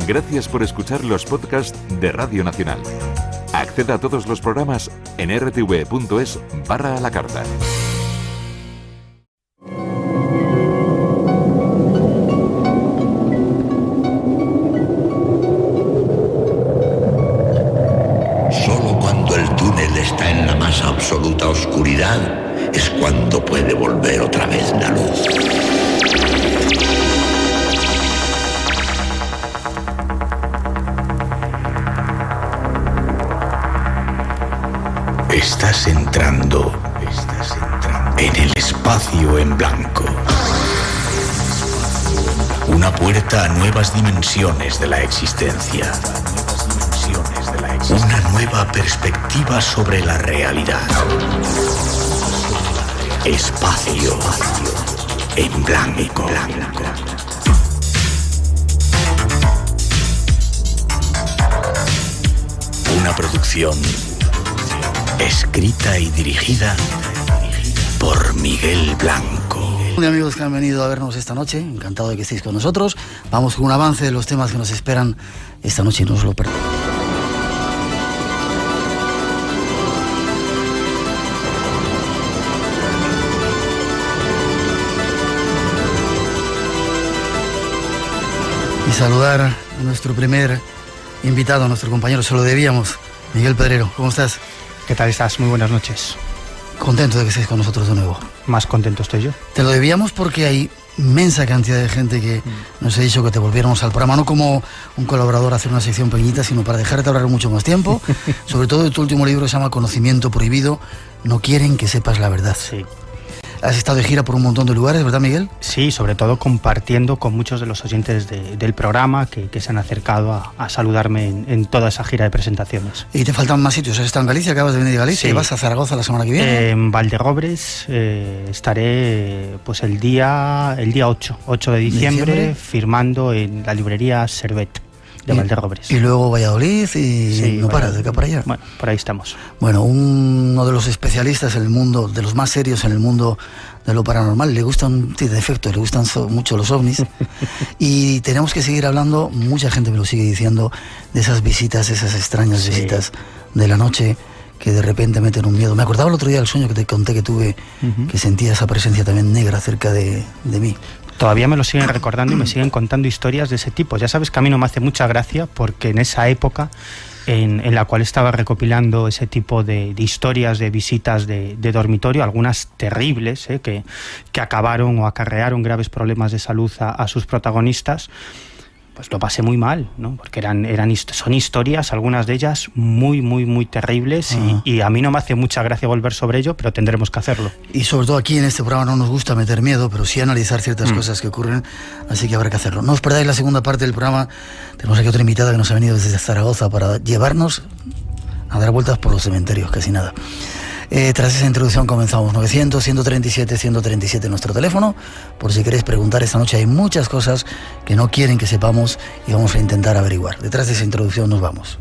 Gracias por escuchar los podcasts de Radio Nacional. Acceda a todos los programas en rtv.es/a la carta. Solo cuando el túnel está en la más absoluta oscuridad es cuando puede volver otra vez la luz. Estás entrando en el espacio en blanco. Una puerta a nuevas dimensiones de la existencia. Una nueva perspectiva sobre la realidad. Espacio en blanco. Una producción escrita y dirigida por Miguel Blanco. Hola amigos que han venido a vernos esta noche, encantado de que estéis con nosotros. Vamos con un avance de los temas que nos esperan esta noche y no os lo perdáis. Y saludar a nuestro primer invitado, a nuestro compañero, se lo debíamos, Miguel Pedrero. ¿Cómo estás? ¿Qué tal estás? Muy buenas noches. Contento de que estés con nosotros de nuevo. Más contento estoy yo. Te lo debíamos porque hay inmensa cantidad de gente que nos ha dicho que te volviéramos al programa, no como un colaborador a hacer una sección pequeñita, sino para dejarte hablar mucho más tiempo. Sobre todo de tu último libro, que se llama Conocimiento Prohibido. No quieren que sepas la verdad. Sí. Has estado de gira por un montón de lugares, ¿verdad, Miguel? Sí, sobre todo compartiendo con muchos de los oyentes del programa que se han acercado a saludarme en toda esa gira de presentaciones. ¿Y te faltan más sitios? ¿Has estado en Galicia? ¿Acabas de venir de Galicia? Sí. ¿Y vas a Zaragoza la semana que viene? En Valderrobres estaré pues el día 8 de diciembre firmando en la librería Servet de Valderrobres. Y luego Valladolid y sí, no paras de acá para allá. Bueno, por ahí estamos. Bueno, uno de los especialistas en el mundo, de los más serios en el mundo de lo paranormal, le gustan, de efecto, le gustan mucho los ovnis. Y tenemos que seguir hablando, mucha gente me lo sigue diciendo, de esas visitas, esas extrañas visitas de la noche que de repente meten un miedo. Me acordaba el otro día del sueño que te conté que tuve, que sentía esa presencia también negra cerca de mí. Todavía me lo siguen recordando y me siguen contando historias de ese tipo. Ya sabes que a mí no me hace mucha gracia porque en esa época en la cual estaba recopilando ese tipo de historias de visitas de dormitorio, algunas terribles, que acabaron o acarrearon graves problemas de salud a sus protagonistas, pues lo pasé muy mal, ¿no? Porque son historias, algunas de ellas muy, muy, muy terribles y a mí no me hace mucha gracia volver sobre ello, pero tendremos que hacerlo. Y sobre todo aquí en este programa no nos gusta meter miedo, pero sí analizar ciertas cosas que ocurren, así que habrá que hacerlo. No os perdáis la segunda parte del programa. Tenemos aquí otra invitada que nos ha venido desde Zaragoza para llevarnos a dar vueltas por los cementerios, casi nada. Tras esa introducción comenzamos. 900-137-137 nuestro teléfono, por si queréis preguntar. Esta noche hay muchas cosas que no quieren que sepamos y vamos a intentar averiguar. Detrás de esa introducción nos vamos.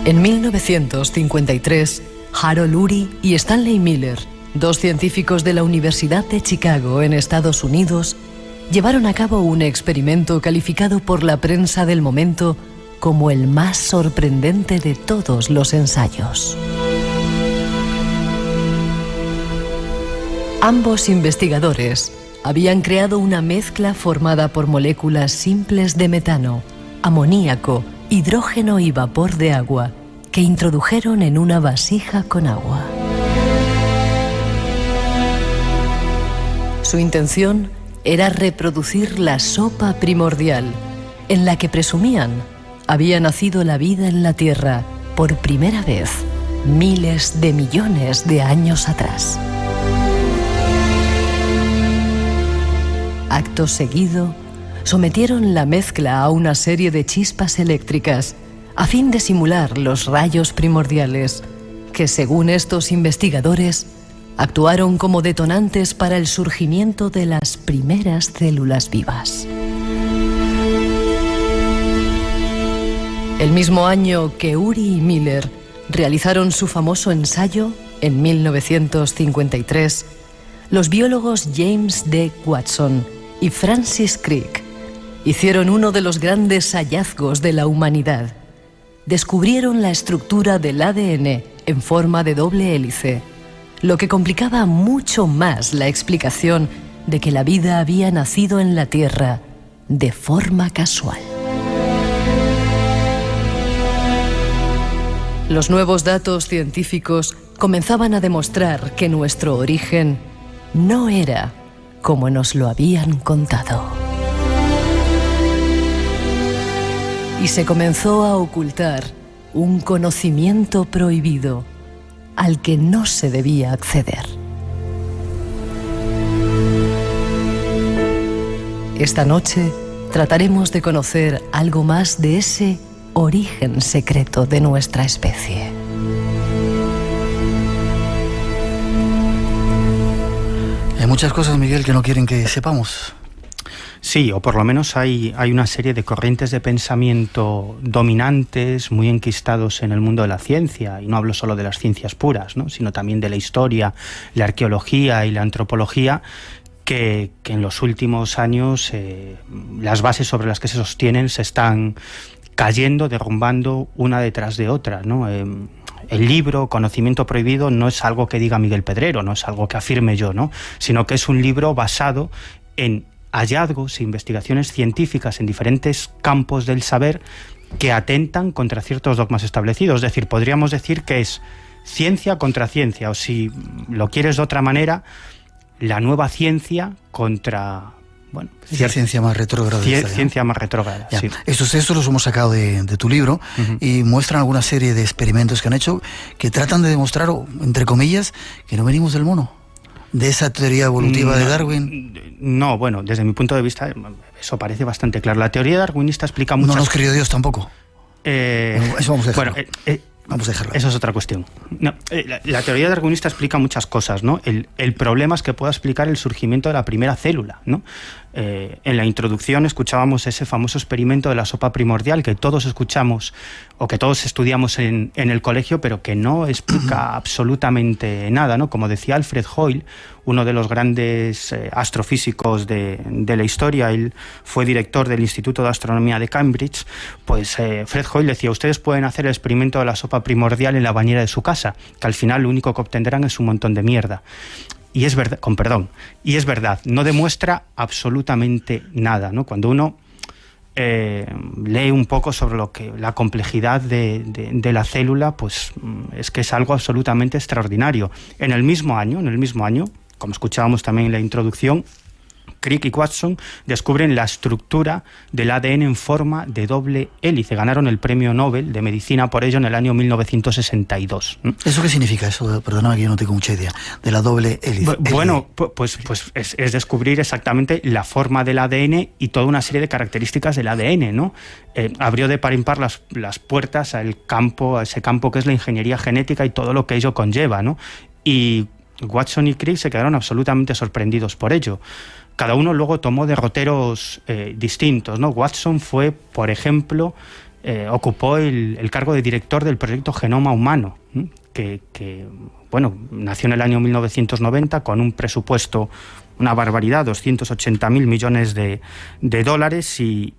En 1953, Harold Urey y Stanley Miller, dos científicos de la Universidad de Chicago en Estados Unidos, llevaron a cabo un experimento calificado por la prensa del momento como el más sorprendente de todos los ensayos. Ambos investigadores habían creado una mezcla formada por moléculas simples de metano, amoníaco, hidrógeno y vapor de agua que introdujeron en una vasija con agua. Su intención era reproducir la sopa primordial, en la que presumían había nacido la vida en la Tierra por primera vez, miles de millones de años atrás. Acto seguido, sometieron la mezcla a una serie de chispas eléctricas a fin de simular los rayos primordiales, que según estos investigadores, actuaron como detonantes para el surgimiento de las primeras células vivas. El mismo año que Urey y Miller realizaron su famoso ensayo en 1953 los biólogos James D. Watson y Francis Crick. Hicieron uno de los grandes hallazgos de la humanidad. Descubrieron la estructura del ADN en forma de doble hélice, lo que complicaba mucho más la explicación de que la vida había nacido en la Tierra de forma casual. Los nuevos datos científicos comenzaban a demostrar que nuestro origen no era como nos lo habían contado. Y se comenzó a ocultar un conocimiento prohibido al que no se debía acceder. Esta noche trataremos de conocer algo más de ese origen secreto de nuestra especie. Hay muchas cosas, Miguel, que no quieren que sepamos. Sí, o por lo menos hay una serie de corrientes de pensamiento dominantes, muy enquistados en el mundo de la ciencia, y no hablo solo de las ciencias puras, ¿no?, sino también de la historia, la arqueología y la antropología, que en los últimos años las bases sobre las que se sostienen se están cayendo, derrumbando una detrás de otra, ¿no? El libro Conocimiento Prohibido no es algo que diga Miguel Pedrero, no es algo que afirme yo, ¿no?, sino que es un libro basado en hallazgos e investigaciones científicas en diferentes campos del saber que atentan contra ciertos dogmas establecidos. Es decir, podríamos decir que es ciencia contra ciencia, o si lo quieres de otra manera, la nueva ciencia contra, bueno, ciencia más retrógrada. Ciencia más retrógrada, sí. Estos textos los hemos sacado de tu libro, y muestran alguna serie de experimentos que han hecho que tratan de demostrar, entre comillas, que no venimos del mono. ¿De esa teoría evolutiva de Darwin? No, bueno, desde mi punto de vista eso parece bastante claro. La teoría darwinista explica muchas... No nos crió Dios tampoco. Eso vamos a dejarlo. Vamos a dejarlo. Eso es otra cuestión. No, la teoría darwinista explica muchas cosas, ¿no? El problema es que pueda explicar el surgimiento de la primera célula, ¿no? En la introducción escuchábamos ese famoso experimento de la sopa primordial que todos escuchamos o que todos estudiamos en el colegio, pero que no explica absolutamente nada, ¿no? Como decía Alfred Hoyle, uno de los grandes astrofísicos de la historia, él fue director del Instituto de Astronomía de Cambridge, pues Fred Hoyle decía: ustedes pueden hacer el experimento de la sopa primordial en la bañera de su casa, que al final lo único que obtendrán es un montón de mierda. Y es verdad, con perdón, y es verdad, no demuestra absolutamente nada, ¿no? Cuando uno lee un poco sobre la complejidad de la célula, pues es que es algo absolutamente extraordinario. En el mismo año, como escuchábamos también en la introducción, Crick y Watson descubren la estructura del ADN en forma de doble hélice. Ganaron el premio Nobel de Medicina por ello en el año 1962. ¿Eso qué significa? Eso, perdóname que yo no tengo mucha idea, de la doble hélice. Bueno, pues es descubrir exactamente la forma del ADN y toda una serie de características del ADN, ¿no? Abrió de par en par las puertas a ese campo que es la ingeniería genética y todo lo que ello conlleva, ¿no? Y Watson y Crick se quedaron absolutamente sorprendidos por ello. Cada uno luego tomó derroteros distintos, ¿no? Watson fue, por ejemplo, ocupó el cargo de director del proyecto Genoma Humano, que nació en el año 1990 con un presupuesto, una barbaridad, 280.000 millones de dólares, y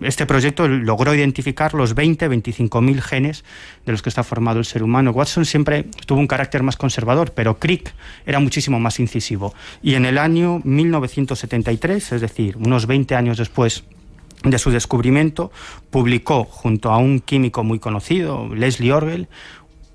este proyecto logró identificar los 25.000 genes de los que está formado el ser humano. Watson siempre tuvo un carácter más conservador, pero Crick era muchísimo más incisivo. Y en el año 1973, es decir, unos 20 años después de su descubrimiento, publicó junto a un químico muy conocido, Leslie Orgel,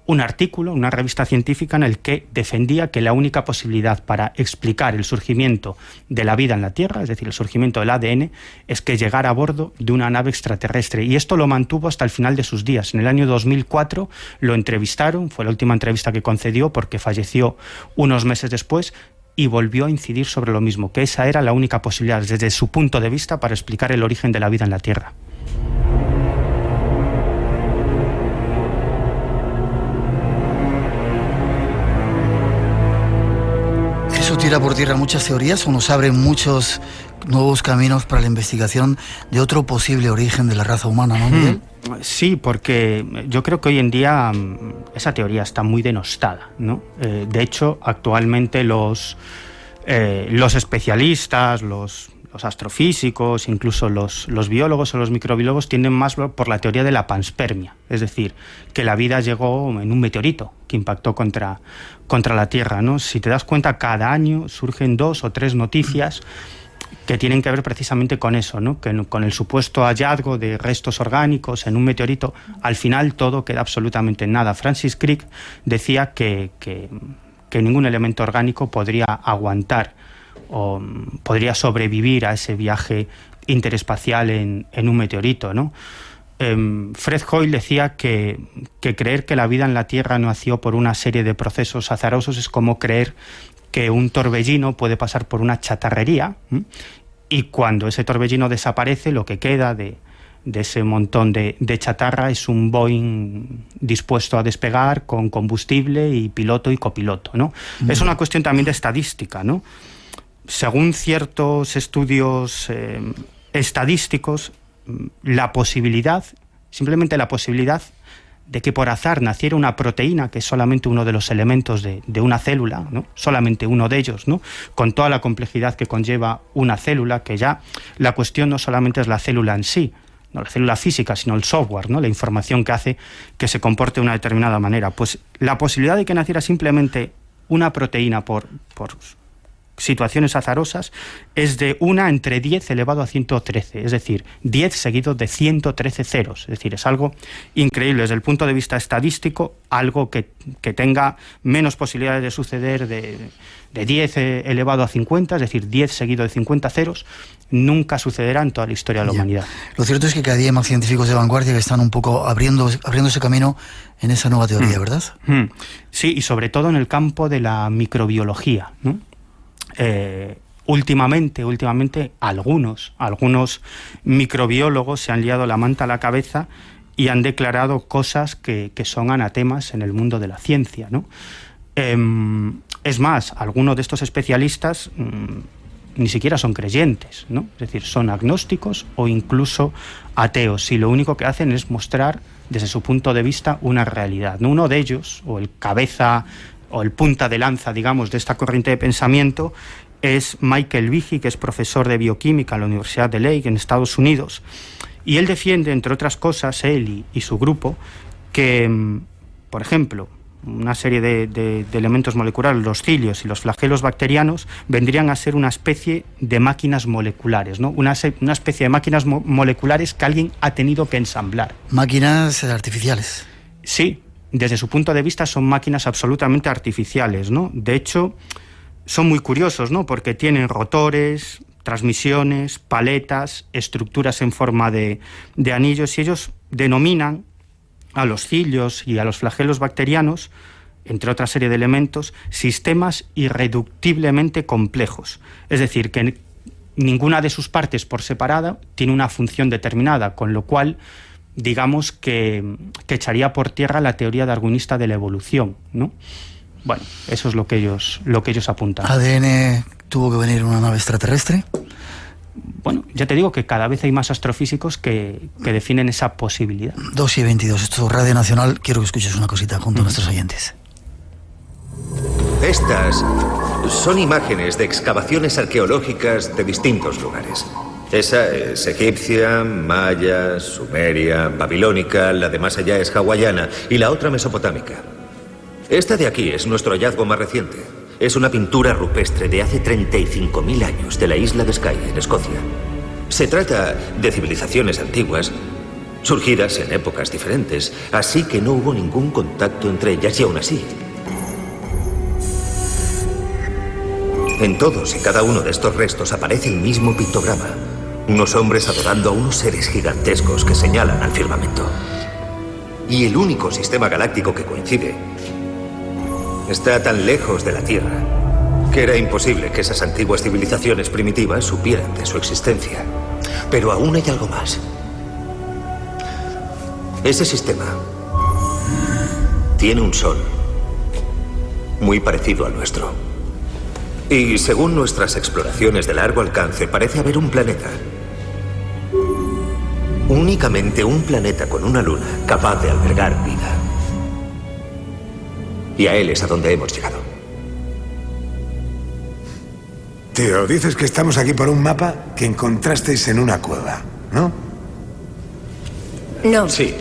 un artículo, una revista científica en el que defendía que la única posibilidad para explicar el surgimiento de la vida en la Tierra, es decir, el surgimiento del ADN, es que llegara a bordo de una nave extraterrestre. Y esto lo mantuvo hasta el final de sus días. En el año 2004 lo entrevistaron, fue la última entrevista que concedió porque falleció unos meses después, y volvió a incidir sobre lo mismo, que esa era la única posibilidad desde su punto de vista para explicar el origen de la vida en la Tierra. ¿Eso tira por tierra muchas teorías o nos abre muchos nuevos caminos para la investigación de otro posible origen de la raza humana, ¿no, Miguel? Sí, porque yo creo que hoy en día esa teoría está muy denostada, ¿no? De hecho, actualmente los especialistas, los astrofísicos, incluso los biólogos o los microbiólogos tienden más por la teoría de la panspermia, es decir, que la vida llegó en un meteorito que impactó contra la Tierra, ¿no? Si te das cuenta, cada año surgen 2 o 3 noticias que tienen que ver precisamente con eso, ¿no? Con el supuesto hallazgo de restos orgánicos en un meteorito. Al final todo queda absolutamente en nada. Francis Crick decía que ningún elemento orgánico podría aguantar o podría sobrevivir a ese viaje interespacial en un meteorito, ¿no? Fred Hoyle decía que creer que la vida en la Tierra nació por una serie de procesos azarosos es como creer que un torbellino puede pasar por una chatarrería, y cuando ese torbellino desaparece, lo que queda de ese montón de chatarra es un Boeing dispuesto a despegar con combustible y piloto y copiloto, ¿no? Es una cuestión también de estadística, ¿no? Según ciertos estudios estadísticos, simplemente la posibilidad de que por azar naciera una proteína, que es solamente uno de los elementos de una célula, ¿no? Solamente uno de ellos, ¿no? Con toda la complejidad que conlleva una célula, que ya la cuestión no solamente es la célula en sí, no la célula física, sino el software, ¿no? La información que hace que se comporte de una determinada manera. Pues la posibilidad de que naciera simplemente una proteína por situaciones azarosas es de 1 entre 10 elevado a 113, es decir, 10 seguidos de 113 ceros. Es decir, es algo increíble desde el punto de vista estadístico, algo que tenga menos posibilidades de suceder de 10 elevado a 50, es decir, 10 seguido de 50 ceros, nunca sucederá en toda la historia de la humanidad. Lo cierto es que cada día hay más científicos de vanguardia que están un poco abriendo ese camino en esa nueva teoría, ¿verdad? Sí, y sobre todo en el campo de la microbiología, ¿no? Últimamente algunos microbiólogos se han liado la manta a la cabeza y han declarado cosas que son anatemas en el mundo de la ciencia, ¿no? Es más, algunos de estos especialistas ni siquiera son creyentes, ¿no? Es decir, son agnósticos o incluso ateos, y lo único que hacen es mostrar desde su punto de vista una realidad, ¿no? Uno de ellos, o el cabeza o el punta de lanza, digamos, de esta corriente de pensamiento, es Michael Behe, que es profesor de bioquímica en la Universidad de Lake, en Estados Unidos, y él defiende, entre otras cosas, él y su grupo, que, por ejemplo, una serie de elementos moleculares, los cilios y los flagelos bacterianos, vendrían a ser una especie de máquinas moleculares, ¿no? Una especie de máquinas moleculares que alguien ha tenido que ensamblar. Máquinas artificiales. Sí. Desde su punto de vista son máquinas absolutamente artificiales, ¿no? De hecho, son muy curiosos, ¿no? Porque tienen rotores, transmisiones, paletas, estructuras en forma de anillos, y ellos denominan a los cilios y a los flagelos bacterianos, entre otra serie de elementos, sistemas irreductiblemente complejos. Es decir, que ninguna de sus partes por separada tiene una función determinada, con lo cual digamos que echaría por tierra la teoría darwinista de la evolución, ¿no? Bueno, eso es lo que ellos apuntan. ¿ADN tuvo que venir en una nave extraterrestre? Bueno, ya te digo que cada vez hay más astrofísicos que definen esa posibilidad. 2:22, esto es Radio Nacional. Quiero que escuches una cosita junto a nuestros oyentes. Estas son imágenes de excavaciones arqueológicas de distintos lugares. Esa es egipcia, maya, sumeria, babilónica, la de más allá es hawaiana y la otra mesopotámica. Esta de aquí es nuestro hallazgo más reciente. Es una pintura rupestre de hace 35.000 años de la isla de Skye, en Escocia. Se trata de civilizaciones antiguas, surgidas en épocas diferentes, así que no hubo ningún contacto entre ellas, y aún así, en todos y cada uno de estos restos aparece el mismo pictograma. Unos hombres adorando a unos seres gigantescos que señalan al firmamento. Y el único sistema galáctico que coincide está tan lejos de la Tierra que era imposible que esas antiguas civilizaciones primitivas supieran de su existencia. Pero aún hay algo más. Ese sistema tiene un sol muy parecido al nuestro. Y según nuestras exploraciones de largo alcance, parece haber un planeta. Únicamente un planeta con una luna capaz de albergar vida. Y a él es a donde hemos llegado. Tío, dices que estamos aquí por un mapa que encontrasteis en una cueva, ¿no? No. Sí.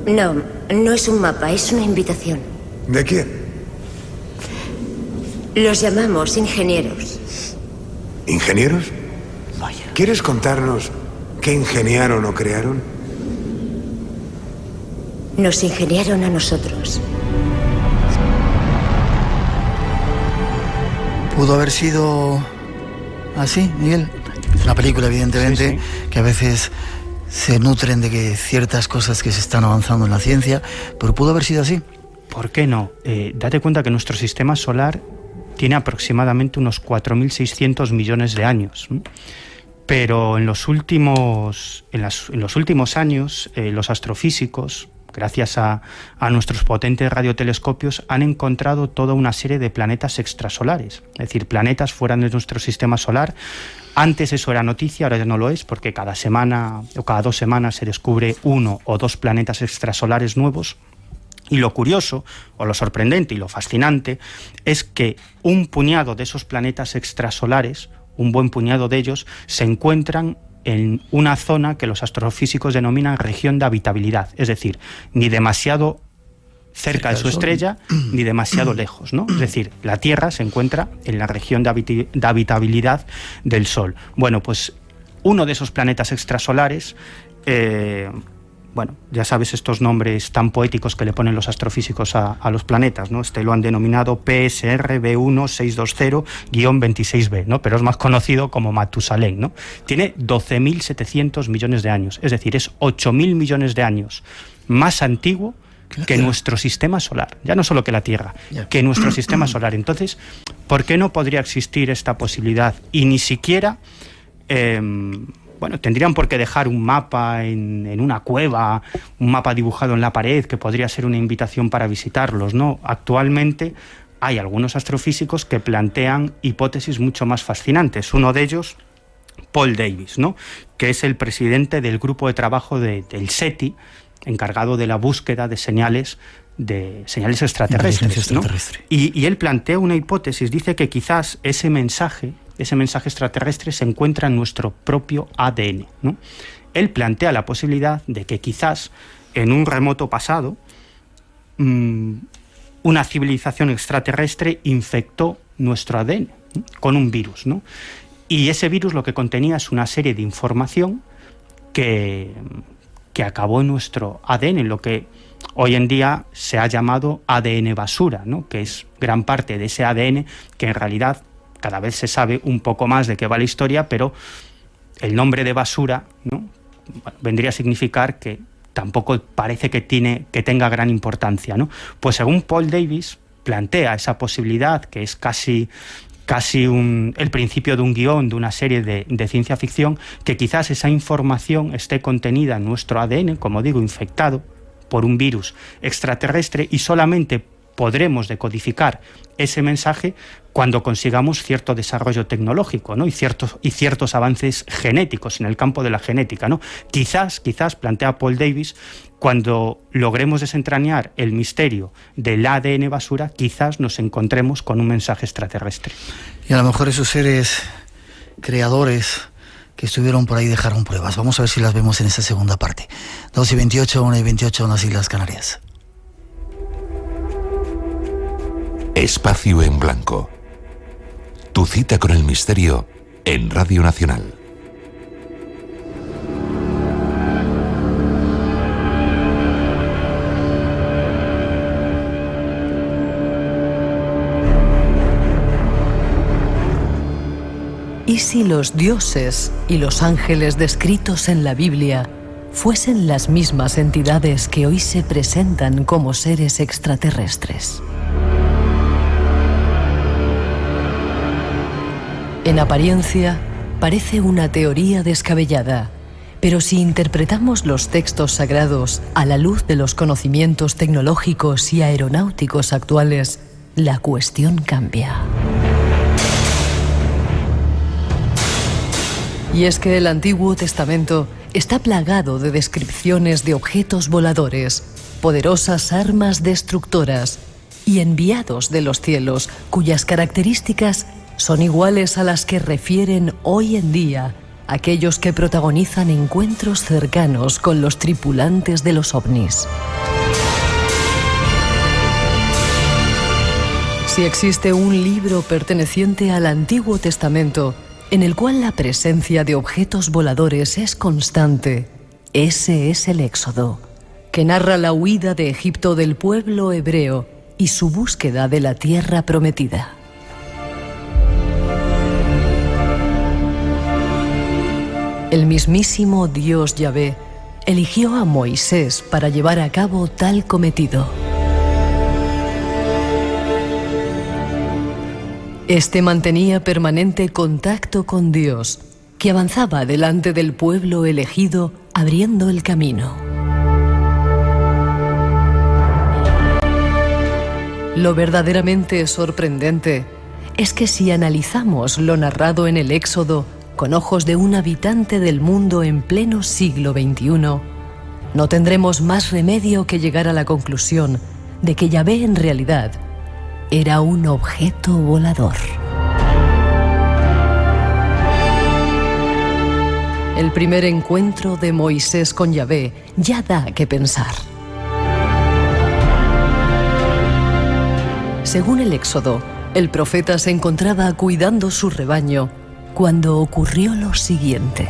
No es un mapa, es una invitación. ¿De quién? Los llamamos ingenieros. ¿Ingenieros? ¿Quieres contarnos qué ingeniaron o crearon? Nos ingeniaron a nosotros. ¿Pudo haber sido así, Miguel? Es una película, evidentemente, sí. Que a veces se nutren de que ciertas cosas que se están avanzando en la ciencia, pero ¿pudo haber sido así? ¿Por qué no? Date cuenta que nuestro sistema solar tiene aproximadamente unos 4.600 millones de años. Pero en los últimos años, los astrofísicos, gracias a nuestros potentes radiotelescopios, han encontrado toda una serie de planetas extrasolares, es decir, planetas fuera de nuestro sistema solar. Antes eso era noticia, ahora ya no lo es, porque cada semana o cada 2 semanas se descubre 1 o 2 planetas extrasolares nuevos. Y lo curioso, o lo sorprendente y lo fascinante, es que un puñado de esos planetas extrasolares, un buen puñado de ellos, se encuentran en una zona que los astrofísicos denominan región de habitabilidad, es decir, ni demasiado cerca de su estrella ni demasiado lejos, ¿no? Es decir, la Tierra se encuentra en la región de habitabilidad del Sol. Bueno, pues uno de esos planetas extrasolares, bueno, ya sabes estos nombres tan poéticos que le ponen los astrofísicos a los planetas, ¿no? Lo han denominado PSR B1-620-26b, ¿no? Pero es más conocido como Matusalén, ¿no? Tiene 12.700 millones de años, es decir, es 8.000 millones de años más antiguo que nuestro sistema solar, ya no solo que la Tierra, que nuestro sistema solar. Entonces, ¿por qué no podría existir esta posibilidad? Y ni siquiera... bueno, tendrían por qué dejar un mapa en una cueva, un mapa dibujado en la pared, que podría ser una invitación para visitarlos, ¿no? Actualmente hay algunos astrofísicos que plantean hipótesis mucho más fascinantes. Uno de ellos, Paul Davies, ¿no? Que es el presidente del grupo de trabajo del SETI, encargado de la búsqueda de señales extraterrestres, ¿no? Y él plantea una hipótesis, dice que quizás ese mensaje extraterrestre se encuentra en nuestro propio ADN, ¿no? Él plantea la posibilidad de que quizás en un remoto pasado una civilización extraterrestre infectó nuestro ADN, ¿no? Con un virus, ¿no? Y ese virus lo que contenía es una serie de información que acabó en nuestro ADN, en lo que hoy en día se ha llamado ADN basura, ¿no? Que es gran parte de ese ADN que en realidad cada vez se sabe un poco más de qué va la historia, pero el nombre de basura, ¿no? Vendría a significar que tampoco parece que tenga gran importancia, ¿no? Pues según Paul Davies plantea esa posibilidad, que es casi el principio de un guión, de una serie de ciencia ficción, que quizás esa información esté contenida en nuestro ADN, como digo, infectado por un virus extraterrestre, y solamente podremos decodificar ese mensaje cuando consigamos cierto desarrollo tecnológico, ¿no? y ciertos avances genéticos en el campo de la genética, ¿no? Quizás, plantea Paul Davies, cuando logremos desentrañar el misterio del ADN basura, quizás nos encontremos con un mensaje extraterrestre. Y a lo mejor esos seres creadores que estuvieron por ahí dejaron pruebas. Vamos a ver si las vemos en esa segunda parte. 2:28, 1:28 en las Islas Canarias. Espacio en Blanco. Tu cita con el misterio en Radio Nacional. ¿Y si los dioses y los ángeles descritos en la Biblia fuesen las mismas entidades que hoy se presentan como seres extraterrestres? En apariencia, parece una teoría descabellada, pero si interpretamos los textos sagrados a la luz de los conocimientos tecnológicos y aeronáuticos actuales, la cuestión cambia. Y es que el Antiguo Testamento está plagado de descripciones de objetos voladores, poderosas armas destructoras y enviados de los cielos, cuyas características son iguales a las que refieren hoy en día aquellos que protagonizan encuentros cercanos con los tripulantes de los ovnis. Si existe un libro perteneciente al Antiguo Testamento en el cual la presencia de objetos voladores es constante, ese es el Éxodo, que narra la huida de Egipto del pueblo hebreo y su búsqueda de la tierra prometida. El mismísimo Dios Yahvé eligió a Moisés para llevar a cabo tal cometido. Este mantenía permanente contacto con Dios, que avanzaba delante del pueblo elegido, abriendo el camino. Lo verdaderamente sorprendente es que si analizamos lo narrado en el Éxodo con ojos de un habitante del mundo en pleno siglo XXI, no tendremos más remedio que llegar a la conclusión de que Yahvé en realidad era un objeto volador. El primer encuentro de Moisés con Yahvé ya da que pensar. Según el Éxodo, el profeta se encontraba cuidando su rebaño cuando ocurrió lo siguiente.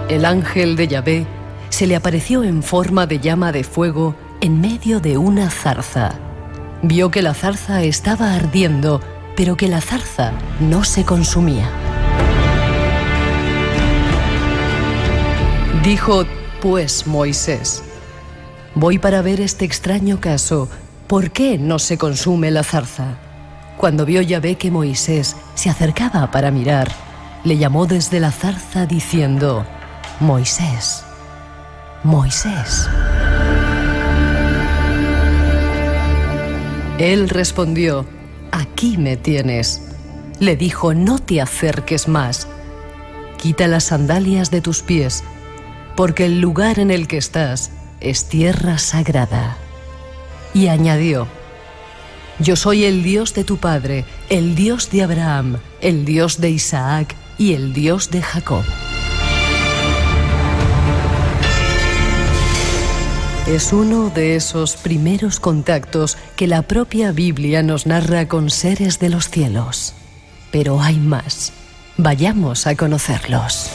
El ángel de Yahvé se le apareció en forma de llama de fuego en medio de una zarza. Vio que la zarza estaba ardiendo, pero que la zarza no se consumía. Dijo, pues, Moisés: voy para ver este extraño caso. ¿Por qué no se consume la zarza? Cuando vio Yahvé que Moisés se acercaba para mirar, le llamó desde la zarza diciendo: Moisés, Moisés. Él respondió: aquí me tienes. Le dijo: no te acerques más. Quita las sandalias de tus pies, porque el lugar en el que estás es tierra sagrada. Y añadió: yo soy el Dios de tu padre, el Dios de Abraham, el Dios de Isaac y el Dios de Jacob. Es uno de esos primeros contactos que la propia Biblia nos narra con seres de los cielos. Pero hay más. Vayamos a conocerlos.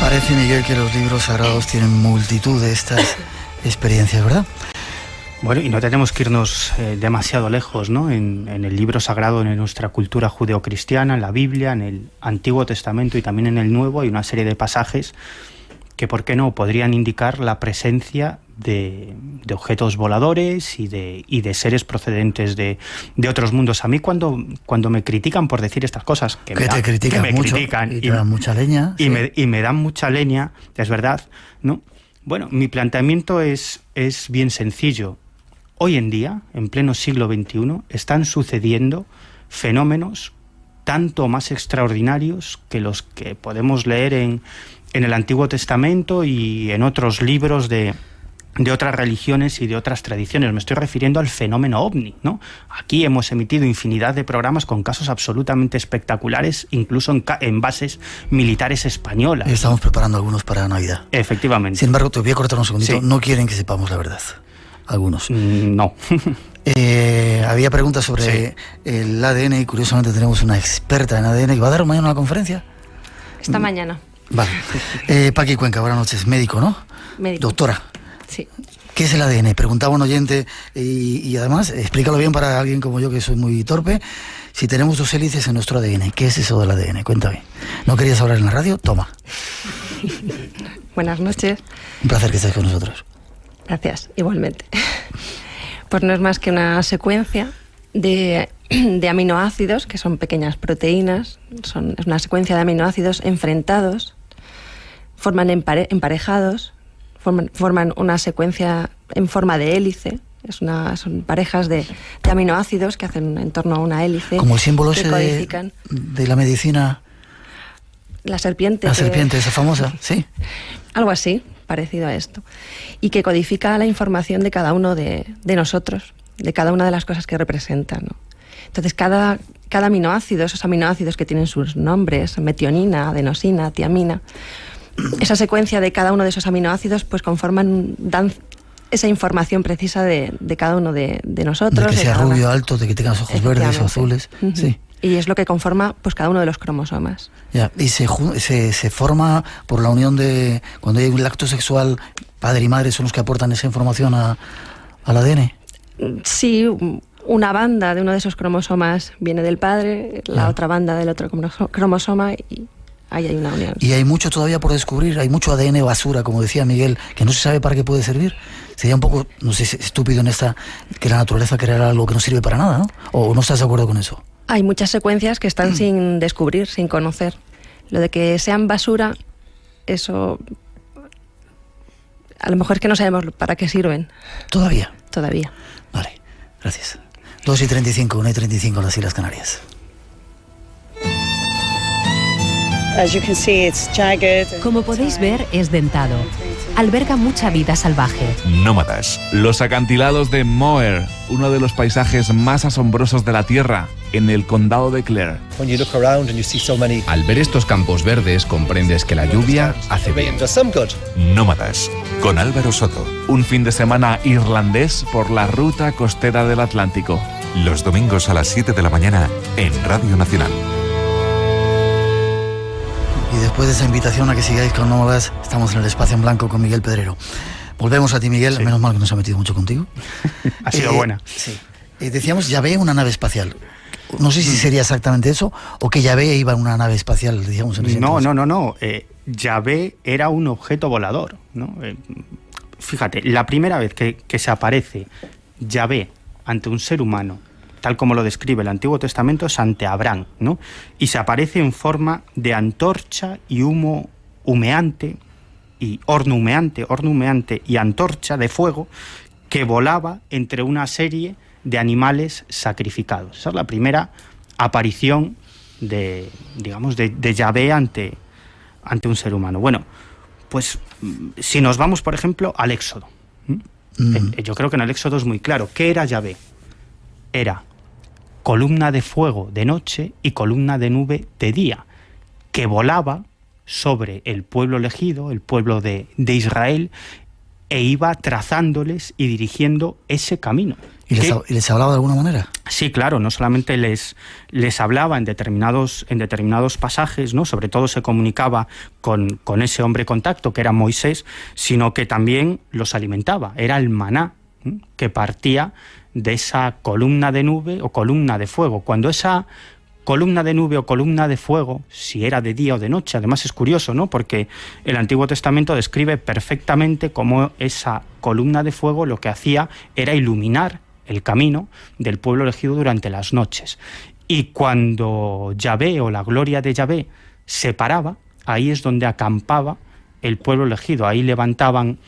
Parece, Miguel, que los libros sagrados tienen multitud de estas experiencias, ¿verdad? Bueno, y no tenemos que irnos demasiado lejos, ¿no? En el libro sagrado, en nuestra cultura judeocristiana, en la Biblia, en el Antiguo Testamento y también en el Nuevo, hay una serie de pasajes que, ¿por qué no?, podrían indicar la presencia de objetos voladores y de seres procedentes de otros mundos. A mí cuando me critican por decir estas cosas, que me critican y te dan mucha leña, y me dan mucha leña, es verdad, ¿no? Bueno, mi planteamiento es bien sencillo. Hoy en día, en pleno siglo XXI, están sucediendo fenómenos tanto más extraordinarios que los que podemos leer en el Antiguo Testamento y en otros libros de otras religiones y de otras tradiciones. Me estoy refiriendo al fenómeno ovni, ¿no? Aquí hemos emitido infinidad de programas con casos absolutamente espectaculares, incluso en bases militares españolas. Estamos preparando algunos para Navidad. Efectivamente. Sin embargo, te voy a cortar un segundito. Sí. No quieren que sepamos la verdad. Algunos. No. Había preguntas sobre el ADN y curiosamente tenemos una experta en ADN que va a dar mañana una conferencia. Esta mañana. Vale. Paqui Cuenca, buenas noches. Médico, ¿no? Médico. Doctora. Sí. ¿Qué es el ADN? Preguntaba un oyente y además explícalo bien para alguien como yo que soy muy torpe. Si tenemos 2 hélices en nuestro ADN, ¿qué es eso del ADN? Cuéntame. ¿No querías hablar en la radio? Toma. Buenas noches. Un placer que estés con nosotros. Gracias, igualmente. Pues no es más que una secuencia de aminoácidos, que son pequeñas proteínas. Es una secuencia de aminoácidos enfrentados, forman emparejados, forman una secuencia en forma de hélice. Son parejas de aminoácidos que hacen en torno a una hélice. Como el símbolo ese codifican de la medicina. La serpiente. La serpiente, esa famosa, sí. Algo así, parecido a esto. Y que codifica la información de cada uno de nosotros, de cada una de las cosas que representan, ¿no? Entonces, cada aminoácido, esos aminoácidos que tienen sus nombres, metionina, adenosina, tiamina, esa secuencia de cada uno de esos aminoácidos pues dan esa información precisa de cada uno de nosotros. De que sea rubio, alto, de que tengas ojos verdes o azules. Uh-huh. Sí. Y es lo que conforma pues cada uno de los cromosomas. Ya, y se forma por la unión de... Cuando hay un acto sexual, padre y madre son los que aportan esa información al ADN. Sí, una banda de uno de esos cromosomas viene del padre, la otra banda del otro cromosoma, y ahí hay una unión. Y hay mucho todavía por descubrir, hay mucho ADN basura, como decía Miguel, que no se sabe para qué puede servir. Sería un poco, no sé, estúpido que la naturaleza creara algo que no sirve para nada, ¿no? ¿O no estás de acuerdo con eso? Hay muchas secuencias que están sin descubrir, sin conocer. Lo de que sean basura, eso... A lo mejor es que no sabemos para qué sirven. ¿Todavía? Todavía. Vale, gracias. 2:35, 1:35 en las Islas Canarias. Como podéis ver, es dentado. Alberga mucha vida salvaje. Nómadas. Los acantilados de Moher, uno de los paisajes más asombrosos de la Tierra, en el condado de Clare. Al ver estos campos verdes, comprendes que la lluvia hace bien. Nómadas. Con Álvaro Soto. Un fin de semana irlandés por la ruta costera del Atlántico. Los domingos a las 7 de la mañana en Radio Nacional. Y después de esa invitación a que sigáis con Nómadas, estamos en el espacio en blanco con Miguel Pedrero. Volvemos a ti, Miguel. Sí. Menos mal que no se ha metido mucho contigo. Ha sido buena. Sí. Decíamos, Yahvé, una nave espacial. No sé si sería exactamente eso, o que Yahvé iba en una nave espacial, decíamos en ese entonces. No. Yahvé era un objeto volador, ¿no? Fíjate, la primera vez que se aparece Yahvé ante un ser humano, tal como lo describe el Antiguo Testamento, es ante Abraham, ¿no? Y se aparece en forma de antorcha y humo humeante, y horno humeante y antorcha de fuego que volaba entre una serie de animales sacrificados. Esa es la primera aparición de Yahvé ante un ser humano. Bueno, pues si nos vamos, por ejemplo, al Éxodo. Yo creo que en el Éxodo es muy claro. ¿Qué era Yahvé? Era columna de fuego de noche y columna de nube de día, que volaba sobre el pueblo elegido, el pueblo de Israel, e iba trazándoles y dirigiendo ese camino. ¿Y les hablaba de alguna manera? Sí, claro, no solamente les hablaba en determinados pasajes, ¿no? Sobre todo se comunicaba con ese hombre contacto que era Moisés, sino que también los alimentaba. Era el maná, ¿eh? Que partía de esa columna de nube o columna de fuego. Cuando esa columna de nube o columna de fuego, si era de día o de noche, además es curioso, ¿no? Porque el Antiguo Testamento describe perfectamente cómo esa columna de fuego lo que hacía era iluminar el camino del pueblo elegido durante las noches. Y cuando Yahvé o la gloria de Yahvé se paraba, ahí es donde acampaba el pueblo elegido. Ahí levantaban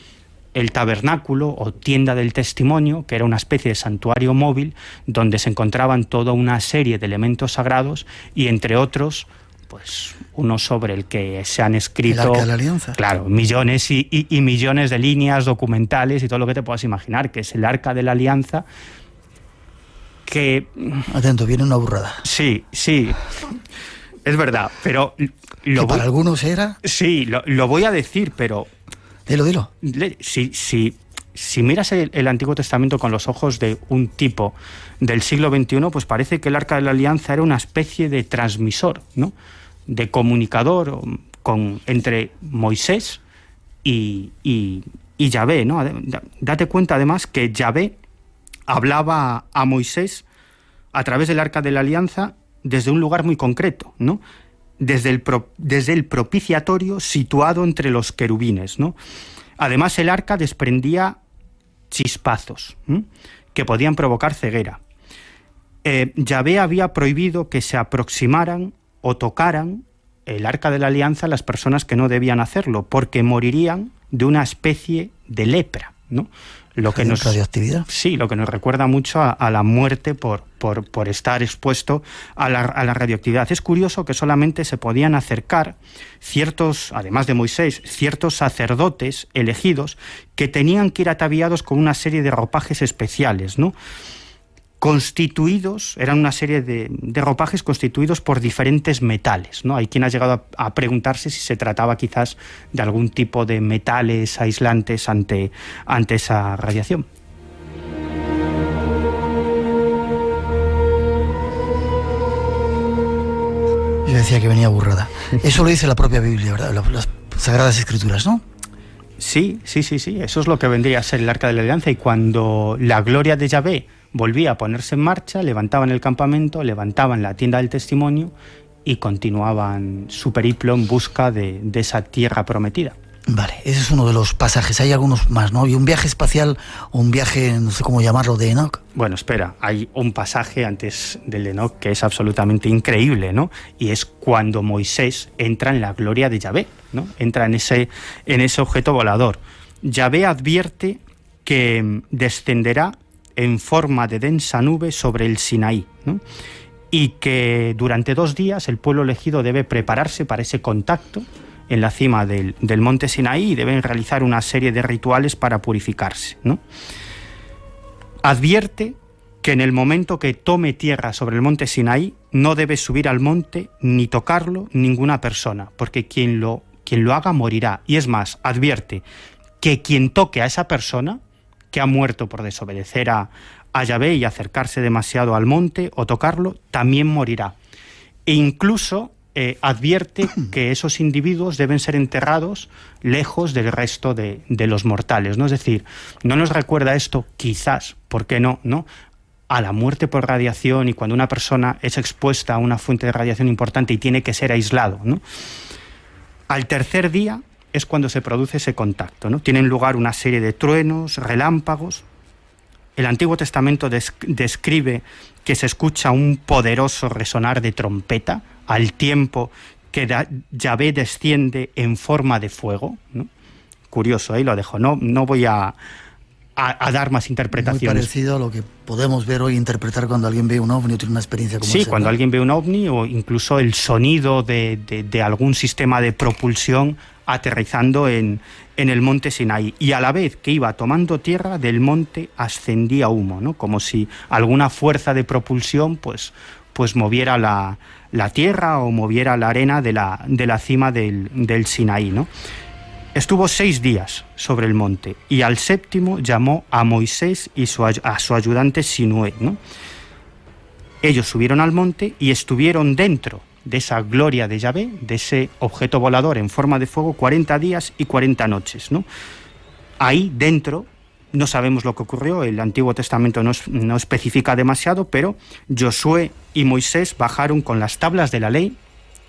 el tabernáculo o tienda del testimonio, que era una especie de santuario móvil donde se encontraban toda una serie de elementos sagrados y, entre otros, pues uno sobre el que se han escrito... El Arca de la Alianza. Claro, millones y millones de líneas documentales y todo lo que te puedas imaginar, que es el Arca de la Alianza, que... Atento, viene una burrada. Sí, es verdad, pero... ¿Para algunos era? Sí, lo voy a decir, pero... Dilo. Si miras el Antiguo Testamento con los ojos de un tipo del siglo XXI, pues parece que el Arca de la Alianza era una especie de transmisor, ¿no? De comunicador entre Moisés y Yahvé, ¿no? Date cuenta además que Yahvé hablaba a Moisés a través del Arca de la Alianza desde un lugar muy concreto, ¿no? Desde el propiciatorio situado entre los querubines, ¿no? Además, el arca desprendía chispazos que podían provocar ceguera. Yahvé había prohibido que se aproximaran o tocaran el Arca de la Alianza las personas que no debían hacerlo, porque morirían de una especie de lepra, ¿no? Lo que nos radioactividad. Sí, lo que nos recuerda mucho a la muerte por estar expuesto a la radioactividad. Es curioso que solamente se podían acercar ciertos, además de Moisés, ciertos sacerdotes elegidos que tenían que ir ataviados con una serie de ropajes especiales, ¿no? Constituidos, eran una serie de ropajes constituidos por diferentes metales, ¿no? Hay quien ha llegado a preguntarse si se trataba quizás de algún tipo de metales aislantes ante esa radiación. Yo decía que venía burrada. Eso lo dice la propia Biblia, ¿verdad? Las Sagradas Escrituras, ¿no? Sí. Eso es lo que vendría a ser el Arca de la Alianza. Y cuando la gloria de Yahvé volvía a ponerse en marcha, levantaban el campamento, levantaban la tienda del testimonio y continuaban su periplo en busca de esa tierra prometida. Vale, ese es uno de los pasajes. Hay algunos más, ¿no? ¿Y un viaje espacial o un viaje, no sé cómo llamarlo, de Enoch? Bueno, espera, hay un pasaje antes del de Enoch que es absolutamente increíble, ¿no? Y es cuando Moisés entra en la gloria de Yahvé, ¿no? Entra en ese objeto volador. Yahvé advierte que descenderá en forma de densa nube sobre el Sinaí, ¿no? Y que durante 2 días el pueblo elegido debe prepararse para ese contacto en la cima del monte Sinaí y deben realizar una serie de rituales para purificarse, ¿no? Advierte que en el momento que tome tierra sobre el monte Sinaí no debe subir al monte ni tocarlo ninguna persona, porque quien lo haga morirá. Y es más, advierte que quien toque a esa persona que ha muerto por desobedecer a Yahvé y acercarse demasiado al monte o tocarlo, también morirá. E incluso advierte que esos individuos deben ser enterrados lejos del resto de los mortales, ¿no? Es decir, no nos recuerda esto, quizás, ¿por qué no? A la muerte por radiación, y cuando una persona es expuesta a una fuente de radiación importante y tiene que ser aislado, ¿no? Al tercer día es cuando se produce ese contacto, ¿no? Tienen lugar una serie de truenos, relámpagos. El Antiguo Testamento describe que se escucha un poderoso resonar de trompeta al tiempo que Yahvé desciende en forma de fuego, ¿no? Curioso, ahí lo dejo. No voy a dar más interpretaciones. Muy parecido a lo que podemos ver hoy, interpretar cuando alguien ve un ovni o tiene una experiencia como esa. Sí, cuando alguien ve un ovni, o incluso el sonido de algún sistema de propulsión aterrizando en el monte Sinaí. Y a la vez que iba tomando tierra, del monte ascendía humo, ¿no? Como si alguna fuerza de propulsión pues moviera la tierra o moviera la arena de la cima del Sinaí, ¿no? Estuvo 6 días sobre el monte y al 7º llamó a Moisés y a su ayudante Sinué, ¿no? Ellos subieron al monte y estuvieron dentro de esa gloria de Yahvé, de ese objeto volador en forma de fuego, 40 días y 40 noches, ¿no? Ahí dentro no sabemos lo que ocurrió, el Antiguo Testamento no especifica demasiado, pero Josué y Moisés bajaron con las tablas de la ley,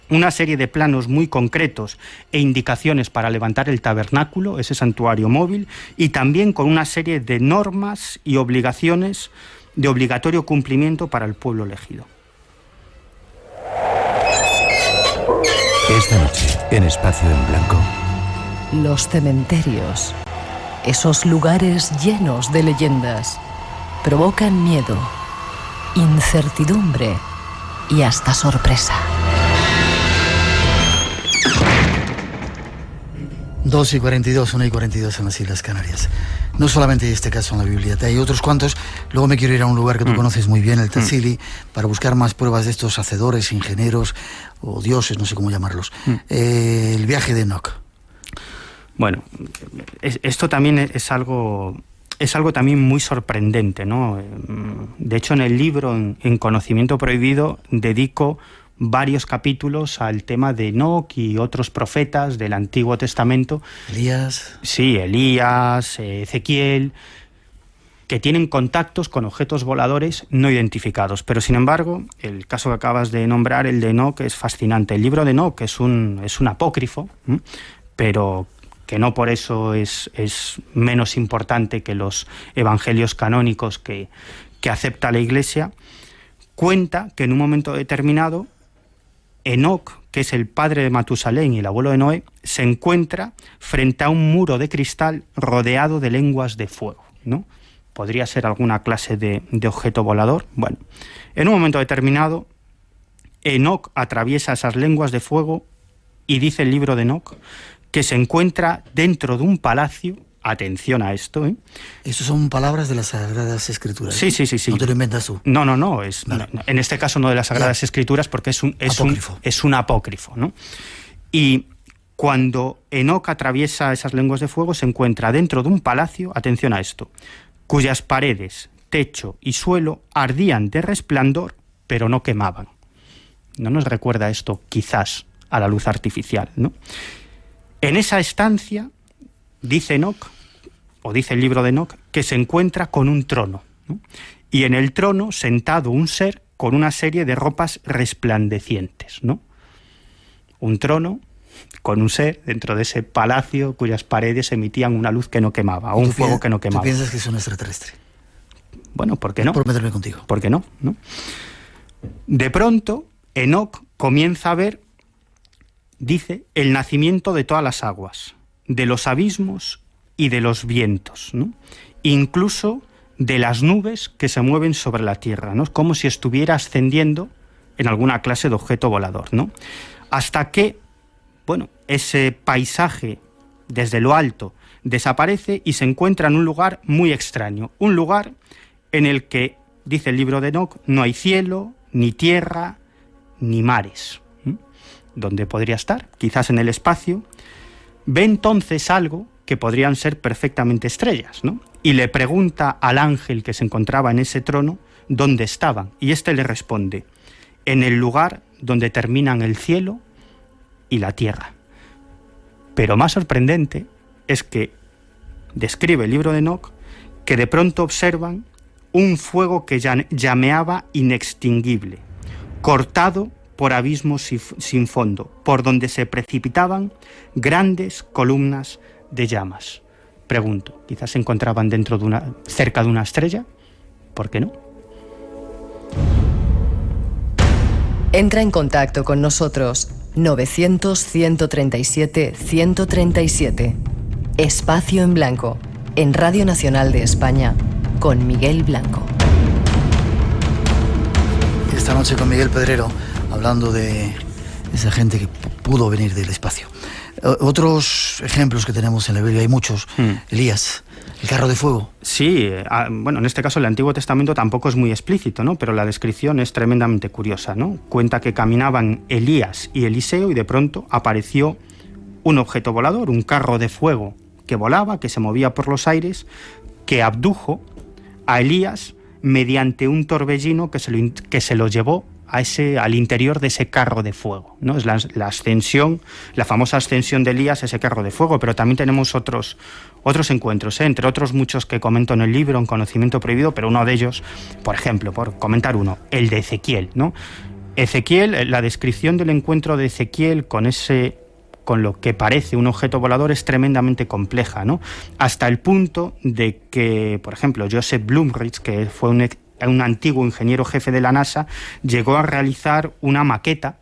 una serie de planos muy concretos e indicaciones para levantar el tabernáculo, ese santuario móvil, y también con una serie de normas y obligaciones de obligatorio cumplimiento para el pueblo elegido. Esta noche, en Espacio en Blanco. Los cementerios, esos lugares llenos de leyendas, provocan miedo, incertidumbre y hasta sorpresa. 2:42, 1:42 en las Islas Canarias. No solamente hay este caso en la Biblia, hay otros cuantos. Luego me quiero ir a un lugar que tú conoces muy bien, el Tassili, para buscar más pruebas de estos hacedores, ingenieros o dioses, no sé cómo llamarlos. El viaje de Enoch. Bueno, esto también es algo también muy sorprendente, ¿no? De hecho, en el libro, en Conocimiento Prohibido, dedico varios capítulos al tema de Enoch y otros profetas del Antiguo Testamento. Elías. Sí, Elías, Ezequiel, que tienen contactos con objetos voladores no identificados. Pero, sin embargo, el caso que acabas de nombrar, el de Enoch, es fascinante. El libro de Enoch es un apócrifo, pero que no por eso es menos importante que los evangelios canónicos que acepta la Iglesia. Cuenta que en un momento determinado Enoch, que es el padre de Matusalén y el abuelo de Noé, se encuentra frente a un muro de cristal rodeado de lenguas de fuego, ¿no? Podría ser alguna clase de objeto volador. Bueno, en un momento determinado, Enoc atraviesa esas lenguas de fuego y dice el libro de Enoc que se encuentra dentro de un palacio. Atención a esto, ¿eh? Estas son palabras de las Sagradas Escrituras. Sí. No te lo inventas tú. No. No, en este caso no de las Sagradas Escrituras, porque es un apócrifo, ¿no? Y cuando Enoc atraviesa esas lenguas de fuego, se encuentra dentro de un palacio, atención a esto, cuyas paredes, techo y suelo ardían de resplandor, pero no quemaban. ¿No nos recuerda esto quizás a la luz artificial, no? En esa estancia, dice Enoc, o dice el libro de Enoc, que se encuentra con un trono, ¿no? Y en el trono sentado un ser con una serie de ropas resplandecientes, ¿no? Un trono con un ser dentro de ese palacio cuyas paredes emitían una luz que no quemaba, o un fuego que no quemaba. ¿Tú piensas que es un extraterrestre? Bueno, ¿por qué no? Por meterme contigo. ¿Por qué no? De pronto, Enoc comienza a ver, dice, el nacimiento de todas las aguas, de los abismos y de los vientos, ¿no? Incluso de las nubes que se mueven sobre la tierra, ¿no? Como si estuviera ascendiendo en alguna clase de objeto volador, ¿no? Hasta que, bueno, ese paisaje desde lo alto desaparece y se encuentra en un lugar muy extraño, un lugar en el que, dice el libro de Enoc, no hay cielo, ni tierra, ni mares. ¿Dónde podría estar? Quizás en el espacio. Ve entonces algo que podrían ser perfectamente estrellas, ¿no? Y le pregunta al ángel que se encontraba en ese trono dónde estaban. Y éste le responde, en el lugar donde terminan el cielo y la tierra. Pero más sorprendente es que describe el libro de Enoc que de pronto observan un fuego que llameaba inextinguible, cortado por abismos sin fondo, por donde se precipitaban grandes columnas de llamas. Pregunto, ¿quizás se encontraban cerca de una estrella? ¿Por qué no? Entra en contacto con nosotros 900-137-137. Espacio en Blanco, en Radio Nacional de España, con Miguel Blanco. Esta noche con Miguel Pedrero, hablando de esa gente que pudo venir del espacio. Otros ejemplos que tenemos en la Biblia, hay muchos. Elías, el carro de fuego. Sí, bueno, en este caso el Antiguo Testamento tampoco es muy explícito, ¿no? Pero la descripción es tremendamente curiosa, ¿no? Cuenta que caminaban Elías y Eliseo y de pronto apareció un objeto volador, un carro de fuego que volaba, que se movía por los aires, que abdujo a Elías mediante un torbellino que se lo llevó al interior de ese carro de fuego, ¿no? Es la ascensión, la famosa ascensión de Elías, ese carro de fuego, pero también tenemos otros encuentros, entre otros muchos que comento en el libro, en Conocimiento Prohibido, pero uno de ellos, por ejemplo, por comentar uno, el de Ezequiel, ¿no? Ezequiel, la descripción del encuentro de Ezequiel con lo que parece un objeto volador es tremendamente compleja, ¿no? Hasta el punto de que, por ejemplo, Joseph Blumrich, que fue un antiguo ingeniero jefe de la NASA, llegó a realizar una maqueta